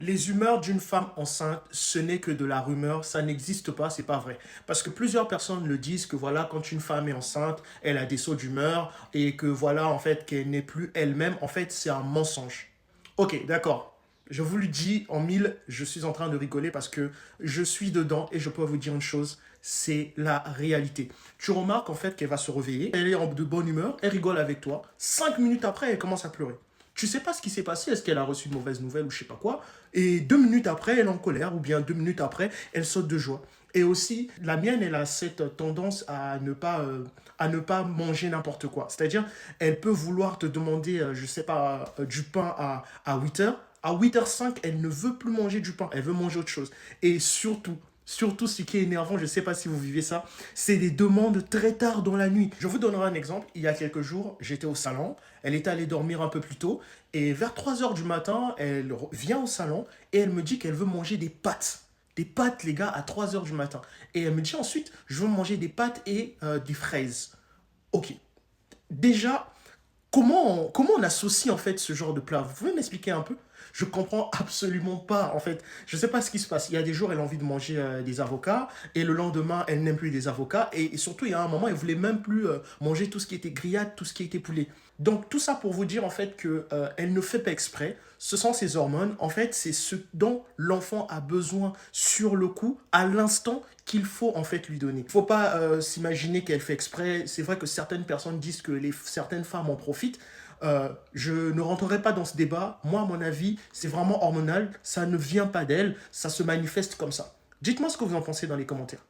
Les humeurs d'une femme enceinte, ce n'est que de la rumeur, ça n'existe pas, c'est pas vrai. Parce que plusieurs personnes le disent que voilà, quand une femme est enceinte, elle a des sauts d'humeur et que voilà, en fait, qu'elle n'est plus elle-même. En fait, c'est un mensonge. Ok, d'accord. Je vous le dis en mille, je suis en train de rigoler parce que je suis dedans et je peux vous dire une chose, c'est la réalité. Tu remarques en fait qu'elle va se réveiller, elle est de bonne humeur, elle rigole avec toi. 5 minutes après, elle commence à pleurer. Tu sais pas ce qui s'est passé, est-ce qu'elle a reçu une mauvaise nouvelle ou je sais pas quoi, et 2 minutes après, elle est en colère, ou bien 2 minutes après, elle saute de joie. Et aussi, la mienne, elle a cette tendance à ne pas manger n'importe quoi. C'est-à-dire, elle peut vouloir te demander, je sais pas, du pain à 8 heures. À 8h05, elle ne veut plus manger du pain, elle veut manger autre chose. Et surtout, ce qui est énervant, je ne sais pas si vous vivez ça, c'est des demandes très tard dans la nuit. Je vous donnerai un exemple. Il y a quelques jours, j'étais au salon, elle est allée dormir un peu plus tôt, et vers 3 heures du matin, elle vient au salon et elle me dit qu'elle veut manger des pâtes. Des pâtes, les gars, à 3 heures du matin. Et elle me dit ensuite, je veux manger des pâtes et des fraises. Ok. Déjà, comment on associe en fait ce genre de plat? Vous pouvez m'expliquer un peu? Je comprends absolument pas en fait. Je sais pas ce qui se passe. Il y a des jours, elle a envie de manger des avocats et le lendemain, elle n'aime plus des avocats et surtout, il y a un moment, elle voulait même plus manger tout ce qui était grillade, tout ce qui était poulet. Donc tout ça pour vous dire en fait que elle ne fait pas exprès. Ce sont ses hormones. En fait, c'est ce dont l'enfant a besoin sur le coup, à l'instant qu'il faut en fait lui donner. Il ne faut pas s'imaginer qu'elle fait exprès. C'est vrai que certaines personnes disent que certaines femmes en profitent. Je ne rentrerai pas dans ce débat. Moi, à mon avis, c'est vraiment hormonal. Ça ne vient pas d'elle. Ça se manifeste comme ça. Dites-moi ce que vous en pensez dans les commentaires.